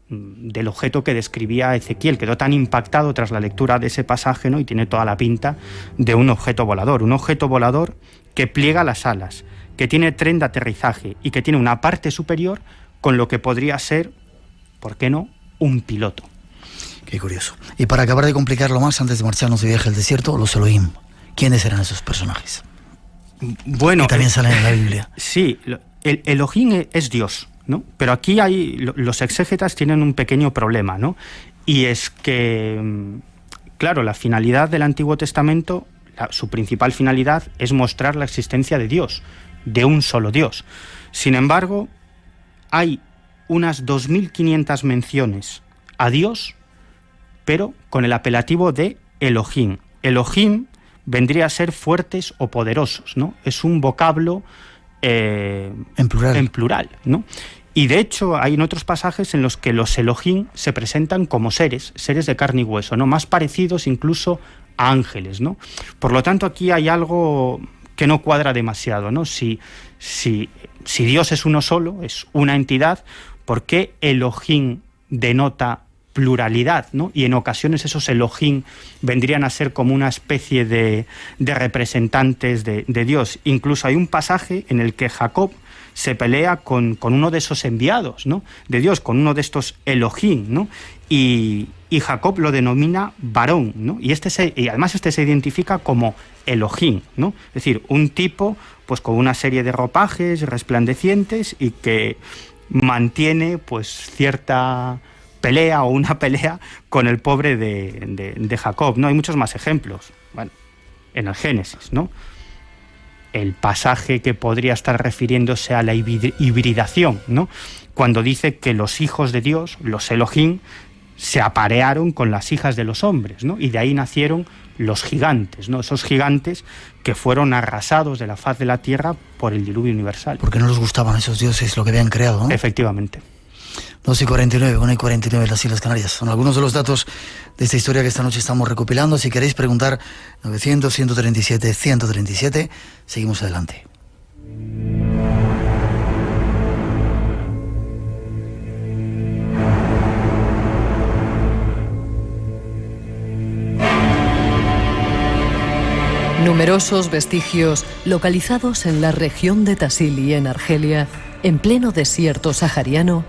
del objeto que describía Ezequiel. Quedó tan impactado tras la lectura de ese pasaje, ¿no? Y tiene toda la pinta de un objeto volador que pliega las alas, que tiene tren de aterrizaje y que tiene una parte superior con lo que podría ser, ¿por qué no?, un piloto. Qué curioso. Y para acabar de complicarlo más, antes de marcharnos de viaje al desierto, los Elohim. ¿Quiénes eran esos personajes? Bueno, que también salen en la Biblia. Sí, el Elohim es Dios, ¿no? Pero aquí los exégetas tienen un pequeño problema, ¿no? Y es que, claro, la finalidad del Antiguo Testamento, su principal finalidad es mostrar la existencia de Dios, de un solo Dios. Sin embargo, hay unas 2.500 menciones a Dios, pero con el apelativo de Elohim. Elohim vendría a ser fuertes o poderosos, ¿no? Es un vocablo en plural, ¿no? Y de hecho hay en otros pasajes en los que los Elohim se presentan como seres de carne y hueso, ¿no? Más parecidos incluso a ángeles, ¿no? Por lo tanto, aquí hay algo que no cuadra demasiado, ¿no? Si Dios es uno solo, es una entidad, ¿por qué Elohim denota pluralidad, ¿no? Y en ocasiones esos Elohim vendrían a ser como una especie de representantes de Dios. Incluso hay un pasaje en el que Jacob se pelea con uno de esos enviados, ¿no?, de Dios, con uno de estos Elohim, ¿no? Y Jacob lo denomina varón, ¿no? Y además se identifica como Elohim, ¿no? Es decir, un tipo pues con una serie de ropajes resplandecientes y que mantiene pues cierta pelea o una pelea con el pobre de Jacob, ¿no? Hay muchos más ejemplos. Bueno, en el Génesis, ¿no? El pasaje que podría estar refiriéndose a la hibridación, ¿no? Cuando dice que los hijos de Dios, los Elohim, se aparearon con las hijas de los hombres, ¿no? Y de ahí nacieron los gigantes, ¿no? Esos gigantes que fueron arrasados de la faz de la tierra por el diluvio universal. Porque no les gustaban esos dioses lo que habían creado, ¿no? Efectivamente. 2:49, 1:49 en las Islas Canarias. Son algunos de los datos de esta historia que esta noche estamos recopilando. Si queréis preguntar, 900-137-137. Seguimos adelante. Numerosos vestigios localizados en la región de Tassili, en Argelia, en pleno desierto sahariano,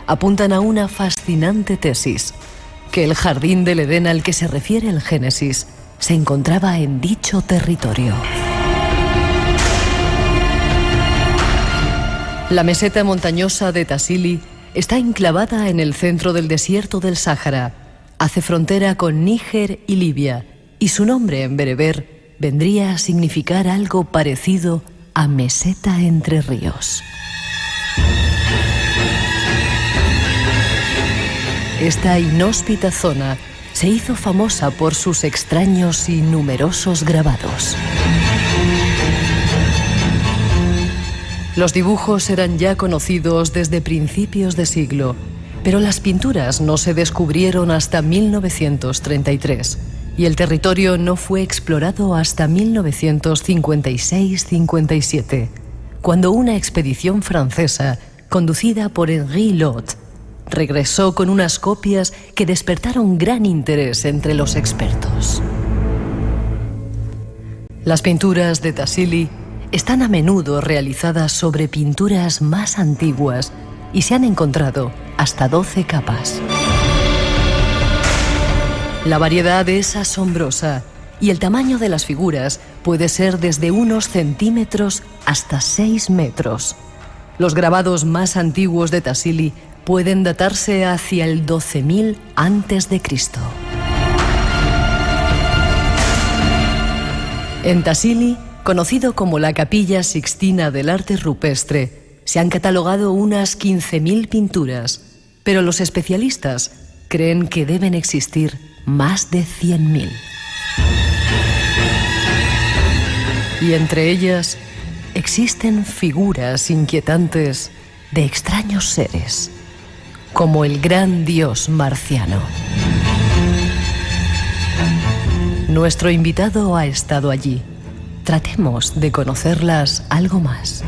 apuntan a una fascinante tesis, que el jardín del Edén al que se refiere el Génesis se encontraba en dicho territorio. La meseta montañosa de Tassili está enclavada en el centro del desierto del Sáhara, hace frontera con Níger y Libia, y su nombre en bereber vendría a significar algo parecido a meseta entre ríos. Esta inhóspita zona se hizo famosa por sus extraños y numerosos grabados. Los dibujos eran ya conocidos desde principios de siglo, pero las pinturas no se descubrieron hasta 1933 y el territorio no fue explorado hasta 1956-57, cuando una expedición francesa, conducida por Henri Lot, regresó con unas copias que despertaron gran interés entre los expertos. Las pinturas de Tassili están a menudo realizadas sobre pinturas más antiguas y se han encontrado hasta 12 capas. La variedad es asombrosa y el tamaño de las figuras puede ser desde unos centímetros hasta 6 metros. Los grabados más antiguos de Tassili pueden datarse hacia el 12.000 a.C. En Tassili, conocido como la Capilla Sixtina del Arte Rupestre, se han catalogado unas 15.000 pinturas, pero los especialistas creen que deben existir más de 100.000. Y entre ellas existen figuras inquietantes de extraños seres, como el gran dios marciano. Nuestro invitado ha estado allí. Tratemos de conocerlas algo más.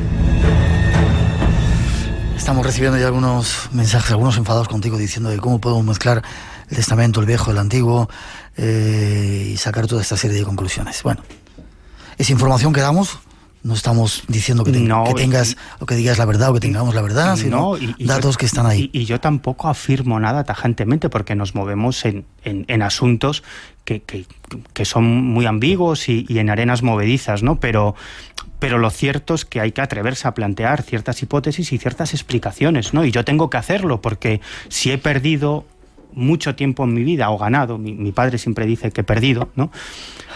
Estamos recibiendo ya algunos mensajes, algunos enfadados contigo, diciendo de cómo podemos mezclar el Testamento, el Viejo, el Antiguo, y sacar toda esta serie de conclusiones. Bueno, es información que damos. No estamos diciendo que tengas o que digas la verdad o que tengamos la verdad, sino datos que están ahí. Y yo tampoco afirmo nada tajantemente, porque nos movemos en asuntos que son muy ambiguos y en arenas movedizas, ¿no? Pero lo cierto es que hay que atreverse a plantear ciertas hipótesis y ciertas explicaciones, ¿no? Y yo tengo que hacerlo, porque si he perdido mucho tiempo en mi vida, o ganado, mi padre siempre dice que he perdido, ¿no?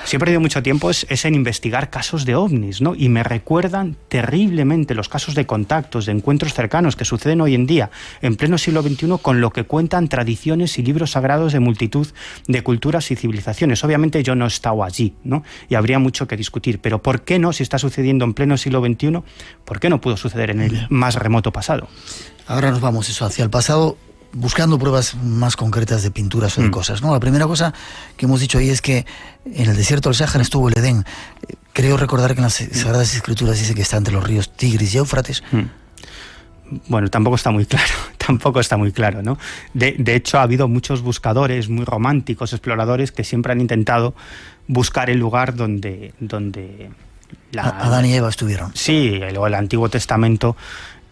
Si he perdido mucho tiempo es en investigar casos de ovnis, ¿no? Y me recuerdan terriblemente los casos de contactos, de encuentros cercanos que suceden hoy en día, en pleno siglo XXI, con lo que cuentan tradiciones y libros sagrados de multitud de culturas y civilizaciones. Obviamente yo no he estado allí, ¿no? Y habría mucho que discutir, pero ¿por qué no, si está sucediendo en pleno siglo XXI, por qué no pudo suceder en el más remoto pasado? Ahora nos vamos hacia el pasado, buscando pruebas más concretas de pinturas o de cosas, ¿no? La primera cosa que hemos dicho ahí es que en el desierto del Sáhara estuvo el Edén. Creo recordar que en las Sagradas Escrituras dice que está entre los ríos Tigris y Éufrates. Bueno, tampoco está muy claro. tampoco está muy claro, ¿no? De hecho, ha habido muchos buscadores muy románticos, exploradores, que siempre han intentado buscar el lugar donde Adán y Eva estuvieron. Sí, el Antiguo Testamento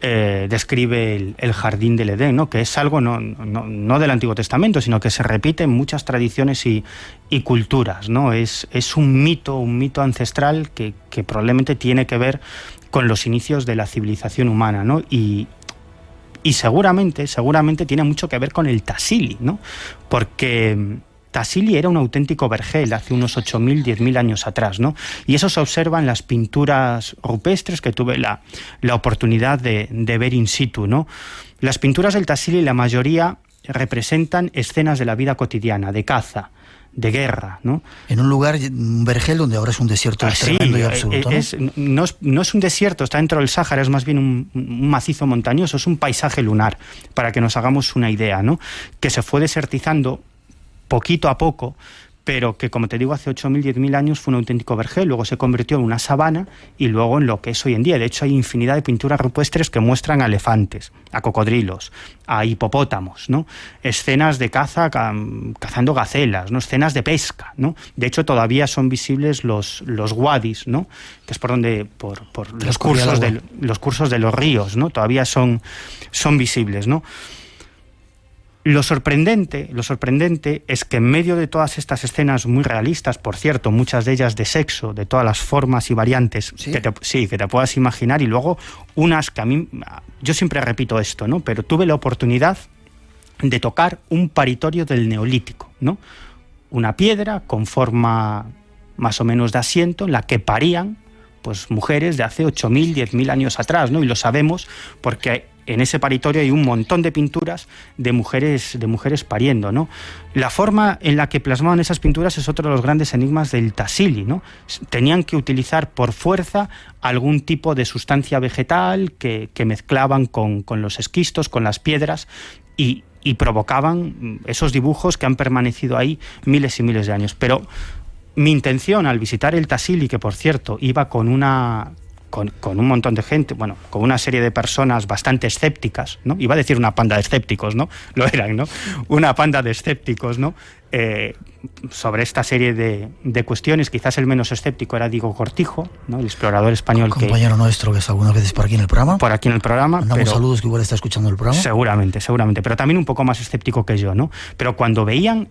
describe el jardín del Edén, ¿no? Que es algo no del Antiguo Testamento, sino que se repite en muchas tradiciones y culturas, ¿no? Es un mito ancestral que probablemente tiene que ver con los inicios de la civilización humana, ¿no? Y seguramente tiene mucho que ver con el Tassili, ¿no? Porque Tassili era un auténtico vergel hace unos 8.000, 10.000 años atrás, ¿no? Y eso se observa en las pinturas rupestres que tuve la oportunidad de ver in situ, ¿no? Las pinturas del Tassili, la mayoría representan escenas de la vida cotidiana, de caza, de guerra, ¿no? En un lugar, un vergel, donde ahora es un desierto tremendo y absoluto, ¿no? No es un desierto, está dentro del Sáhara, es más bien un macizo montañoso, es un paisaje lunar, para que nos hagamos una idea, ¿no? Que se fue desertizando poquito a poco, pero que, como te digo, hace 8.000, 10.000 años fue un auténtico vergel, luego se convirtió en una sabana y luego en lo que es hoy en día. De hecho, hay infinidad de pinturas rupestres que muestran a elefantes, a cocodrilos, a hipopótamos, ¿no? Escenas de caza, cazando gacelas, ¿no? Escenas de pesca, ¿no? De hecho, todavía son visibles los wadis, ¿no? Que es por donde los cursos de los ríos, ¿no? Todavía son visibles, ¿no? Lo sorprendente es que en medio de todas estas escenas muy realistas, por cierto, muchas de ellas de sexo, de todas las formas y variantes que te puedas imaginar, y luego unas que a mí, yo siempre repito esto, ¿no? Pero tuve la oportunidad de tocar un paritorio del Neolítico, ¿no? Una piedra con forma más o menos de asiento en la que parían pues mujeres de hace 8.000, 10.000 años atrás, ¿no? Y lo sabemos porque en ese paritorio hay un montón de pinturas de mujeres pariendo, ¿no? La forma en la que plasmaban esas pinturas es otro de los grandes enigmas del Tassili, ¿no? Tenían que utilizar por fuerza algún tipo de sustancia vegetal que mezclaban con los esquistos, con las piedras, y provocaban esos dibujos que han permanecido ahí miles y miles de años. Pero mi intención al visitar el Tassili, que por cierto iba con un montón de gente, bueno, con una serie de personas bastante escépticas, ¿no? Iba a decir una panda de escépticos, ¿no? Lo eran, ¿no? Una panda de escépticos, ¿no? Sobre esta serie de cuestiones. Quizás el menos escéptico era Diego Cortijo, ¿no? El explorador español, compañero nuestro que está algunas veces por aquí en el programa. Por aquí en el programa. Mandamos saludos, que igual está escuchando el programa. Seguramente, pero también un poco más escéptico que yo, ¿no? Pero cuando veían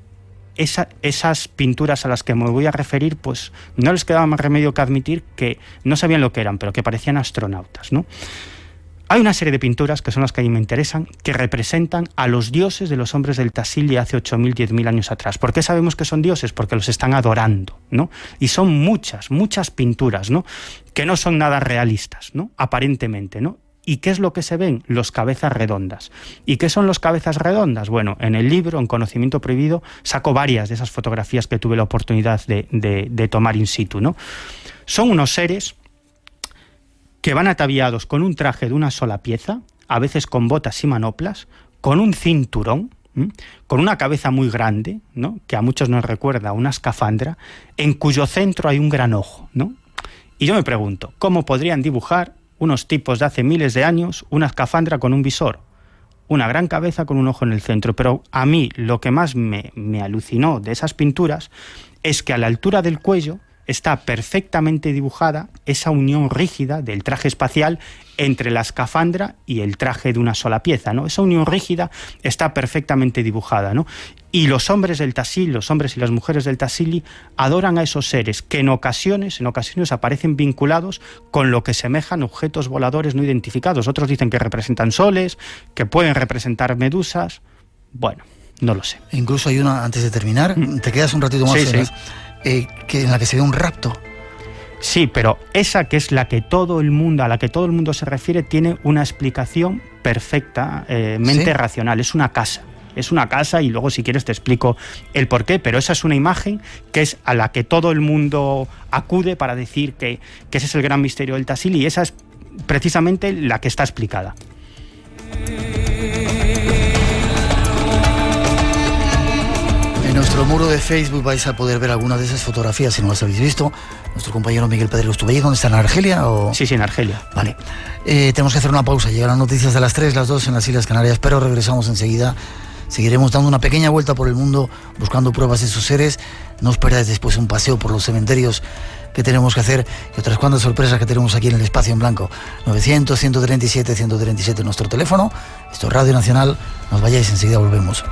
esas pinturas a las que me voy a referir, pues no les quedaba más remedio que admitir que no sabían lo que eran, pero que parecían astronautas, ¿no? Hay una serie de pinturas, que son las que a mí me interesan, que representan a los dioses de los hombres del Tassili hace 8.000, 10.000 años atrás. ¿Por qué sabemos que son dioses? Porque los están adorando, ¿no? Y son muchas pinturas, ¿no? Que no son nada realistas, ¿no? Aparentemente, ¿no? ¿Y qué es lo que se ven? Los cabezas redondas. ¿Y qué son los cabezas redondas? Bueno, en el libro, en Conocimiento Prohibido, saco varias de esas fotografías que tuve la oportunidad de tomar in situ, ¿no? Son unos seres que van ataviados con un traje de una sola pieza, a veces con botas y manoplas, con un cinturón, con una cabeza muy grande, ¿no? Que a muchos nos recuerda a una escafandra, en cuyo centro hay un gran ojo, ¿no? Y yo me pregunto, ¿cómo podrían dibujar unos tipos de hace miles de años una escafandra con un visor? Una gran cabeza con un ojo en el centro. Pero a mí lo que más me alucinó de esas pinturas es que a la altura del cuello está perfectamente dibujada esa unión rígida del traje espacial entre la escafandra y el traje de una sola pieza, ¿no? Esa unión rígida está perfectamente dibujada, ¿no? Y los hombres del Tassili, los hombres y las mujeres del Tassili, adoran a esos seres que en ocasiones aparecen vinculados con lo que semejan objetos voladores no identificados. Otros dicen que representan soles, que pueden representar medusas. Bueno, no lo sé. Incluso hay una, antes de terminar, te quedas un ratito más en la que se ve un rapto. Sí, pero esa, que es a la que todo el mundo se refiere, tiene una explicación perfectamente racional. Es una casa y luego, si quieres, te explico el porqué, pero esa es una imagen que es a la que todo el mundo acude para decir que ese es el gran misterio del Tassili, y esa es precisamente la que está explicada. nuestro muro de Facebook vais a poder ver algunas de esas fotografías, si no las habéis visto. Nuestro compañero Miguel Pedrero estuvo allí. ¿Dónde está? ¿En Argelia? O... Sí, en Argelia. Vale. Tenemos que hacer una pausa. Llegarán noticias de las 3, las 2 en las Islas Canarias, pero regresamos enseguida. Seguiremos dando una pequeña vuelta por el mundo buscando pruebas de sus seres. No os perdáis después un paseo por los cementerios que tenemos que hacer y otras cuantas sorpresas que tenemos aquí en el Espacio en Blanco. 900-137-137 nuestro teléfono. Esto es Radio Nacional. No os vayáis, enseguida volvemos.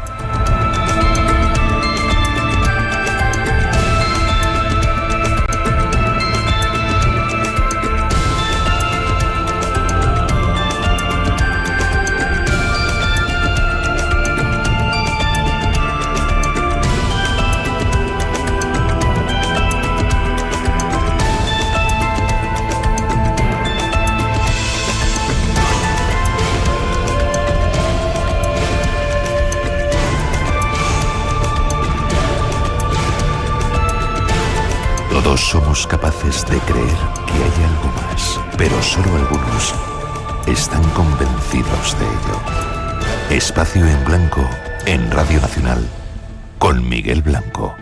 Todos somos capaces de creer que hay algo más, pero solo algunos están convencidos de ello. Espacio en Blanco en Radio Nacional con Miguel Blanco.